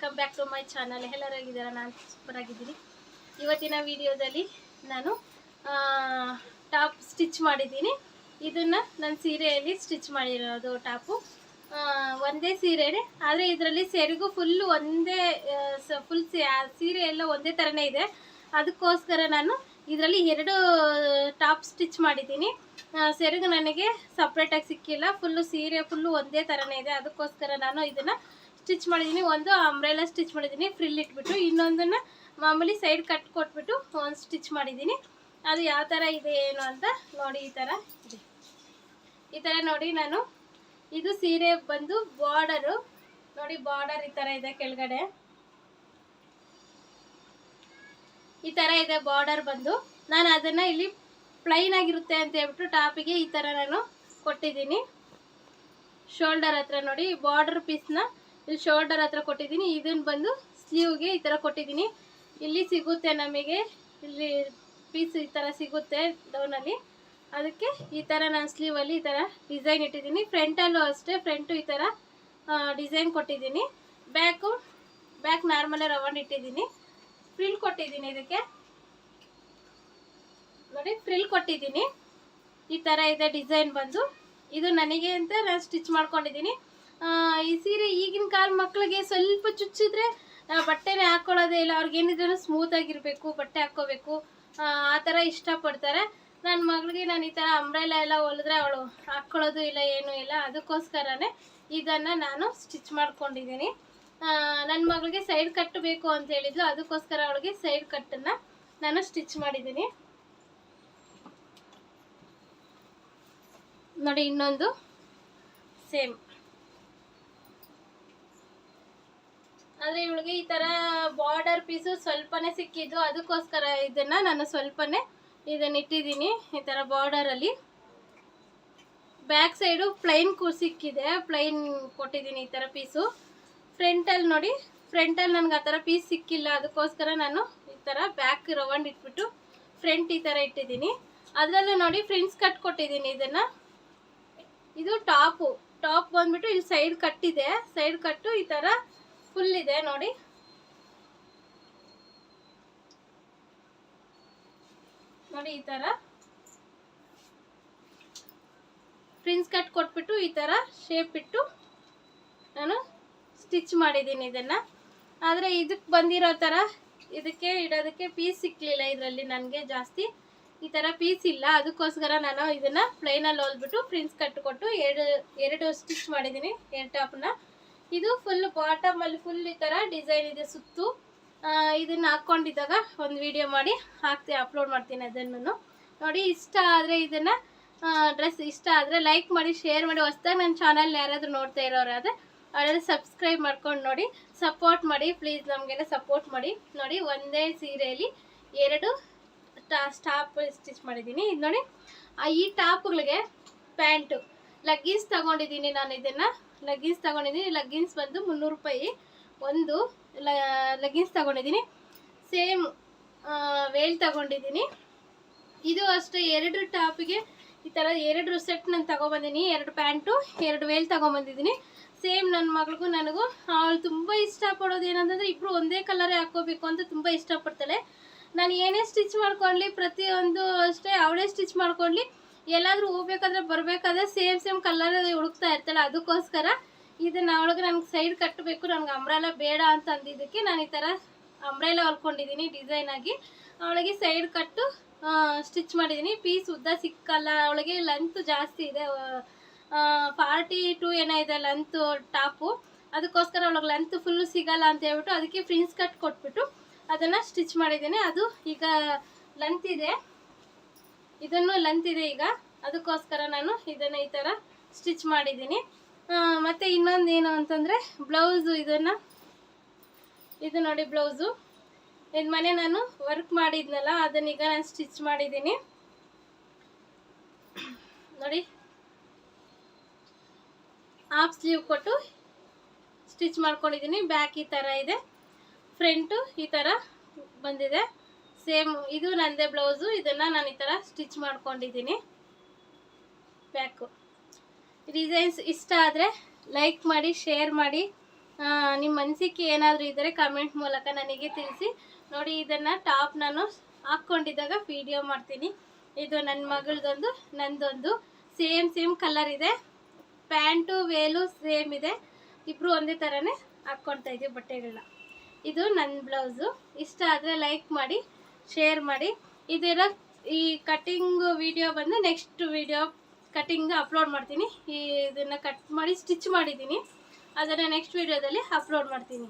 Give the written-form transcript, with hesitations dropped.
Welcome back to my channel. ಎಲ್ಲರೂ ಆಗಿದ್ದೀರಾ? ನಾನು ಸೂಪರ್ ಆಗಿದ್ದೀನಿ. ಇವತ್ತಿನ ವಿಡಿಯೋದಲ್ಲಿ ನಾನು ಟಾಪ್ ಸ್ಟಿಚ್ ಮಾಡಿದ್ದೀನಿ. ಇದನ್ನು ನನ್ನ ಸೀರೆಯಲ್ಲಿ ಸ್ಟಿಚ್ ಮಾಡಿರೋದು ಟಾಪು. ಒಂದೇ ಸೀರೆನೇ, ಆದರೆ ಇದರಲ್ಲಿ ಸೆರಗು ಫುಲ್ಲು ಒಂದೇ, ಫುಲ್ ಸೀರೆ ಎಲ್ಲ ಒಂದೇ ಥರನೇ ಇದೆ. ಅದಕ್ಕೋಸ್ಕರ ನಾನು ಇದರಲ್ಲಿ 2 ಟಾಪ್ ಸ್ಟಿಚ್ ಮಾಡಿದ್ದೀನಿ. ಸೆರಗು ನನಗೆ ಸಪ್ರೇಟಾಗಿ ಸಿಕ್ಕಿಲ್ಲ, ಫುಲ್ಲು ಸೀರೆ ಫುಲ್ಲು ಒಂದೇ ಥರನೇ ಇದೆ. ಅದಕ್ಕೋಸ್ಕರ ನಾನು ಇದನ್ನು ಸ್ಟಿಚ್ ಮಾಡಿದ್ದೀನಿ. ಒಂದು ಅಂಬ್ರೆಲಾ ಸ್ಟಿಚ್ ಮಾಡಿದ್ದೀನಿ ಫ್ರಿಲ್ ಇಟ್ಬಿಟ್ಟು, ಇನ್ನೊಂದನ್ನು ಮಾಮೂಲಿ ಸೈಡ್ ಕಟ್ ಕೊಟ್ಬಿಟ್ಟು ಒಂದು ಸ್ಟಿಚ್ ಮಾಡಿದ್ದೀನಿ. ಅದು ಯಾವ ಥರ ಇದೆ ಏನು ಅಂತ ನೋಡಿ. ಈ ಥರ ಇದೆ, ಈ ಥರ ನೋಡಿ. ನಾನು ಇದು ಸೀರೆ ಬಂದು ಬಾರ್ಡರು ನೋಡಿ, ಬಾರ್ಡರ್ ಈ ಥರ ಇದೆ, ಕೆಳಗಡೆ ಈ ಥರ ಇದೆ ಬಾರ್ಡರ್ ಬಂದು. ನಾನು ಅದನ್ನು ಇಲ್ಲಿ ಪ್ಲೈನ್ ಆಗಿರುತ್ತೆ ಅಂತ ಹೇಳ್ಬಿಟ್ಟು ಟಾಪಿಗೆ ಈ ಥರ ನಾನು ಕೊಟ್ಟಿದ್ದೀನಿ. ಶೋಲ್ಡರ್ ಹತ್ರ ನೋಡಿ, ಬಾರ್ಡರ್ ಪೀಸ್ನ ಇಲ್ಲಿ ಶೋಲ್ಡರ್ ಹತ್ರ ಕೊಟ್ಟಿದ್ದೀನಿ. ಇದನ್ನು ಬಂದು ಸ್ಲೀವ್ಗೆ ಈ ಥರ ಕೊಟ್ಟಿದ್ದೀನಿ. ಇಲ್ಲಿ ಸಿಗುತ್ತೆ ನಮಗೆ, ಇಲ್ಲಿ ಪೀಸ್ ಈ ಥರ ಸಿಗುತ್ತೆ ಡೌನಲ್ಲಿ. ಅದಕ್ಕೆ ಈ ಥರ ನಾನು ಸ್ಲೀವಲ್ಲಿ ಈ ಥರ ಡಿಸೈನ್ ಇಟ್ಟಿದ್ದೀನಿ. ಫ್ರಂಟಲ್ಲೂ ಅಷ್ಟೇ, ಫ್ರಂಟು ಈ ಥರ ಡಿಸೈನ್ ಕೊಟ್ಟಿದ್ದೀನಿ. ಬ್ಯಾಕ್ ನಾರ್ಮಲೇ ರೌಂಡ್ ಇಟ್ಟಿದ್ದೀನಿ. ಫ್ರಿಲ್ ಕೊಟ್ಟಿದ್ದೀನಿ, ಇದಕ್ಕೆ ನೋಡಿ ಫ್ರಿಲ್ ಕೊಟ್ಟಿದ್ದೀನಿ. ಈ ಥರ ಇದೆ ಡಿಸೈನ್ ಬಂದು. ಇದು ನನಗೆ ಅಂತ ನಾನು ಸ್ಟಿಚ್ ಮಾಡ್ಕೊಂಡಿದ್ದೀನಿ. ಈ ಸೀರೆ ಈಗಿನ ಕಾಲ ಮಕ್ಕಳಿಗೆ ಸ್ವಲ್ಪ ಚುಚ್ಚಿದ್ರೆ ಬಟ್ಟೆನೇ ಹಾಕ್ಕೊಳ್ಳೋದೇ ಇಲ್ಲ. ಅವ್ರಿಗೇನಿದ್ರು ಸ್ಮೂತಾಗಿರಬೇಕು, ಬಟ್ಟೆ ಹಾಕ್ಕೋಬೇಕು, ಆ ಥರ ಇಷ್ಟಪಡ್ತಾರೆ. ನನ್ನ ಮಗಳಿಗೆ ನಾನು ಈ ಥರ ಅಂಬ್ರೆಲಾ ಎಲ್ಲ ಹೊಲಿದ್ರೆ ಅವಳು ಹಾಕ್ಕೊಳ್ಳೋದು ಇಲ್ಲ, ಏನೂ ಇಲ್ಲ. ಅದಕ್ಕೋಸ್ಕರನೇ ಇದನ್ನು ನಾನು ಸ್ಟಿಚ್ ಮಾಡ್ಕೊಂಡಿದ್ದೀನಿ. ನನ್ನ ಮಗಳಿಗೆ ಸೈಡ್ ಕಟ್ ಬೇಕು ಅಂತ ಹೇಳಿದ್ಲು, ಅದಕ್ಕೋಸ್ಕರ ಅವಳಿಗೆ ಸೈಡ್ ಕಟ್ಟನ್ನು ನಾನು ಸ್ಟಿಚ್ ಮಾಡಿದ್ದೀನಿ. ನೋಡಿ, ಇನ್ನೊಂದು ಸೇಮ್. ಆದರೆ ಇವಳಿಗೆ ಈ ಥರ ಬಾರ್ಡರ್ ಪೀಸು ಸ್ವಲ್ಪನೇ ಸಿಕ್ಕಿದ್ದು, ಅದಕ್ಕೋಸ್ಕರ ಇದನ್ನು ನಾನು ಸ್ವಲ್ಪನೇ ಇದನ್ನು ಇಟ್ಟಿದ್ದೀನಿ. ಈ ಥರ ಬಾರ್ಡರಲ್ಲಿ ಬ್ಯಾಕ್ ಸೈಡು ಪ್ಲೈನ್ ಸಿಕ್ಕಿದೆ, ಪ್ಲೈನ್ ಕೊಟ್ಟಿದ್ದೀನಿ ಈ ಥರ ಪೀಸು. ಫ್ರಂಟಲ್ಲಿ ನೋಡಿ, ಫ್ರಂಟಲ್ಲಿ ನನಗೆ ಆ ಥರ ಪೀಸ್ ಸಿಕ್ಕಿಲ್ಲ, ಅದಕ್ಕೋಸ್ಕರ ನಾನು ಈ ಥರ ಬ್ಯಾಕ್ ರೌಂಡ್ ಇಟ್ಬಿಟ್ಟು ಫ್ರಂಟ್ ಈ ಥರ ಇಟ್ಟಿದ್ದೀನಿ. ಅದರಲ್ಲೂ ನೋಡಿ ಫ್ರಿಂಟ್ಸ್ ಕಟ್ ಕೊಟ್ಟಿದ್ದೀನಿ. ಇದನ್ನು, ಇದು ಟಾಪ್ ಬಂದ್ಬಿಟ್ಟು ಇಲ್ಲಿ ಸೈಡ್ ಕಟ್ಟಿದೆ. ಸೈಡ್ ಕಟ್ಟು ಈ ಥರ ಫುಲ್ ಇದೆ ನೋಡಿ. ನೋಡಿ, ಈ ಥರ ಫ್ರಿಂಟ್ಸ್ ಕಟ್ ಕೊಟ್ಬಿಟ್ಟು ಈ ಥರ ಶೇಪ್ ಇಟ್ಟು ನಾನು ಸ್ಟಿಚ್ ಮಾಡಿದ್ದೀನಿ ಇದನ್ನು. ಆದರೆ ಇದಕ್ಕೆ ಬಂದಿರೋ ಥರ ಇದಕ್ಕೆ ಇಡೋದಕ್ಕೆ ಪೀಸ್ ಸಿಕ್ಕಲಿಲ್ಲ ಇದರಲ್ಲಿ ನನಗೆ ಜಾಸ್ತಿ. ಈ ಥರ ಪೀಸ್ ಇಲ್ಲ, ಅದಕ್ಕೋಸ್ಕರ ನಾನು ಇದನ್ನು ಪ್ಲೈನಲ್ಲಿ ಹೊಲ್ಬಿಟ್ಟು ಫ್ರಿಂಟ್ಸ್ ಕಟ್ ಕೊಟ್ಟು ಎರಡು ಸ್ಟಿಚ್ ಮಾಡಿದ್ದೀನಿ, 2 ಟಾಪ್ನ. ಇದು ಫುಲ್ ಬಾಟಮಲ್ಲಿ ಫುಲ್ ಈ ಥರ ಡಿಸೈನ್ ಇದೆ ಸುತ್ತು. ಇದನ್ನು ಹಾಕ್ಕೊಂಡಿದ್ದಾಗ ಒಂದು ವಿಡಿಯೋ ಮಾಡಿ ಅಪ್ಲೋಡ್ ಮಾಡ್ತೀನಿ. ಅದನ್ನು ನೋಡಿ. ಇಷ್ಟ ಆದರೆ ಇದನ್ನು ಡ್ರೆಸ್ ಇಷ್ಟ ಆದರೆ ಲೈಕ್ ಮಾಡಿ, ಶೇರ್ ಮಾಡಿ. ಹೊಸ್ದಾಗಿ ನನ್ನ ಚಾನಲ್ ಯಾರಾದರೂ ನೋಡ್ತಾ ಇರೋರಾದರೆ ಅವರೆಲ್ಲ ಸಬ್ಸ್ಕ್ರೈಬ್ ಮಾಡ್ಕೊಂಡು ನೋಡಿ, ಸಪೋರ್ಟ್ ಮಾಡಿ ಪ್ಲೀಸ್, ನಮಗೆಲ್ಲ ಸಪೋರ್ಟ್ ಮಾಡಿ. ನೋಡಿ, ಒಂದೇ ಸೀರೆಯಲ್ಲಿ 2 ಟಾಪ್ ಸ್ಟಿಚ್ ಮಾಡಿದ್ದೀನಿ. ಇದು ನೋಡಿ, ಈ ಟಾಪ್ಗಳಿಗೆ ಪ್ಯಾಂಟು ಲಗ್ಗಿನ್ಸ್ ತೊಗೊಂಡಿದ್ದೀನಿ ನಾನು. ಇದನ್ನು ಲಗ್ಗಿನ್ಸ್ ತೊಗೊಂಡಿದ್ದೀನಿ. ಲಗ್ಗಿನ್ಸ್ ಬಂದು 300 ರೂಪಾಯಿ ಒಂದು ಲಗ್ಗಿನ್ಸ್ ತೊಗೊಂಡಿದ್ದೀನಿ. ಸೇಮ್ ವೇಲ್ ತೊಗೊಂಡಿದ್ದೀನಿ. ಇದು ಅಷ್ಟೇ, 2 ಟಾಪಿಗೆ ಈ ಥರ 2 ಸೆಟ್ ನಾನು ತೊಗೊಬಂದಿದ್ದೀನಿ. 2 ಪ್ಯಾಂಟು, 2 ವೇಲ್ ತೊಗೊಂಬಂದಿದ್ದೀನಿ. ಸೇಮ್ ನನ್ನ ಮಗಳಿಗೂ ನನಗೂ. ಅವಳು ತುಂಬ ಇಷ್ಟಪಡೋದು ಏನಂತಂದರೆ, ಇಬ್ಬರು ಒಂದೇ ಕಲರೇ ಹಾಕ್ಕೋಬೇಕು ಅಂತ ತುಂಬ ಇಷ್ಟಪಡ್ತಾಳೆ. ನಾನು ಏನೇ ಸ್ಟಿಚ್ ಮಾಡ್ಕೊಳ್ಳಿ, ಪ್ರತಿಯೊಂದು ಅಷ್ಟೇ ಅವಳೇ ಸ್ಟಿಚ್ ಮಾಡ್ಕೊಳ್ಳಿ. ಎಲ್ಲಾದರೂ ಹೋಗ್ಬೇಕಾದ್ರೆ ಬರಬೇಕಾದ್ರೆ ಸೇಮ್ ಕಲರ್ ಹುಡುಕ್ತಾ ಇರ್ತಾಳೆ. ಅದಕ್ಕೋಸ್ಕರ ಇದನ್ನು ಅವಳಿಗೆ ನನಗೆ ಸೈಡ್ ಕಟ್ಟಬೇಕು, ನನಗೆ ಅಂಬ್ರೆಲಾ ಬೇಡ ಅಂತ ಅಂದಿದ್ದಕ್ಕೆ ನಾನು ಈ ಥರ ಅಂಬ್ರೆಲಾ ಹೊಲ್ಕೊಂಡಿದ್ದೀನಿ ಡಿಸೈನಾಗಿ. ಅವಳಿಗೆ ಸೈಡ್ ಕಟ್ಟು ಸ್ಟಿಚ್ ಮಾಡಿದ್ದೀನಿ. ಪೀಸ್ ಉದ್ದ ಸಿಕ್ಕಲ್ಲ, ಅವಳಿಗೆ ಲೆಂತ್ ಜಾಸ್ತಿ ಇದೆ, 42 ಏನೋ ಇದೆ ಲೆಂತು ಟಾಪು. ಅದಕ್ಕೋಸ್ಕರ ಅವಳಿಗೆ ಲೆಂತ್ ಫುಲ್ಲು ಸಿಗಲ್ಲ ಅಂತ ಹೇಳ್ಬಿಟ್ಟು ಅದಕ್ಕೆ ಫ್ರಿಂಟ್ಸ್ ಕಟ್ ಕೊಟ್ಬಿಟ್ಟು ಅದನ್ನು ಸ್ಟಿಚ್ ಮಾಡಿದ್ದೀನಿ. ಅದು ಈಗ ಲೆಂತ್ ಇದೆ, ಇದನ್ನು ಲೆಂತ್ ಇದೆ ಈಗ, ಅದಕ್ಕೋಸ್ಕರ ನಾನು ಇದನ್ನು ಈ ಥರ ಸ್ಟಿಚ್ ಮಾಡಿದ್ದೀನಿ. ಮತ್ತು ಇನ್ನೊಂದು ಏನು ಅಂತಂದರೆ ಬ್ಲೌಸು. ಇದು ನೋಡಿ ಬ್ಲೌಸು. ಇದು ಮನೆ ನಾನು ವರ್ಕ್ ಮಾಡಿದ್ನಲ್ಲ, ಅದನ್ನೀಗ ನಾನು ಸ್ಟಿಚ್ ಮಾಡಿದ್ದೀನಿ. ನೋಡಿ, ಹಾಫ್ ಸ್ಲೀವ್ ಕೊಟ್ಟು ಸ್ಟಿಚ್ ಮಾಡ್ಕೊಂಡಿದ್ದೀನಿ. ಬ್ಯಾಕ್ ಈ ಥರ ಇದೆ, ಫ್ರಂಟು ಈ ಥರ ಬಂದಿದೆ. ಸೇಮ್ ಇದು ನನ್ನದೇ ಬ್ಲೌಸು. ಇದನ್ನು ನಾನು ಈ ಥರ ಸ್ಟಿಚ್ ಮಾಡ್ಕೊಂಡಿದ್ದೀನಿ. ಬ್ಯಾಕು ಡಿಸೈನ್ಸ್ ಇಷ್ಟ ಆದರೆ ಲೈಕ್ ಮಾಡಿ, ಶೇರ್ ಮಾಡಿ, ನಿಮ್ಮ ಅನಿಸಿಕೆ ಏನಾದರೂ ಇದ್ದರೆ ಕಮೆಂಟ್ ಮೂಲಕ ನನಗೆ ತಿಳಿಸಿ. ನೋಡಿ, ಇದನ್ನು ಟಾಪ್ ನಾನು ಹಾಕ್ಕೊಂಡಿದ್ದಾಗ ವಿಡಿಯೋ ಮಾಡ್ತೀನಿ. ಇದು ನನ್ನ ಮಗಳದೊಂದು, ನಂದೊಂದು ಸೇಮ್ ಕಲರ್ ಇದೆ. ಪ್ಯಾಂಟು ವೇಲು ಸೇಮ್ ಇದೆ. ಇಬ್ಬರು ಒಂದೇ ಥರನೇ ಹಾಕ್ಕೊಳ್ತಾ ಇದ್ದೀವಿ ಬಟ್ಟೆಗಳನ್ನ. ಇದು ನನ್ನ ಬ್ಲೌಸು. ಇಷ್ಟ ಆದರೆ ಲೈಕ್ ಮಾಡಿ, ಶೇರ್ ಮಾಡಿ. ಇದರ ಈ ಕಟ್ಟಿಂಗ್ ವಿಡಿಯೋ ಬಂದು ನೆಕ್ಸ್ಟ್ ವಿಡಿಯೋ ಕಟ್ಟಿಂಗ್ ಅಪ್ಲೋಡ್ ಮಾಡ್ತೀನಿ. ಇದನ್ನು ಕಟ್ ಮಾಡಿ ಸ್ಟಿಚ್ ಮಾಡಿದ್ದೀನಿ, ಅದನ್ನು ನೆಕ್ಸ್ಟ್ ವಿಡಿಯೋದಲ್ಲಿ ಅಪ್ಲೋಡ್ ಮಾಡ್ತೀನಿ.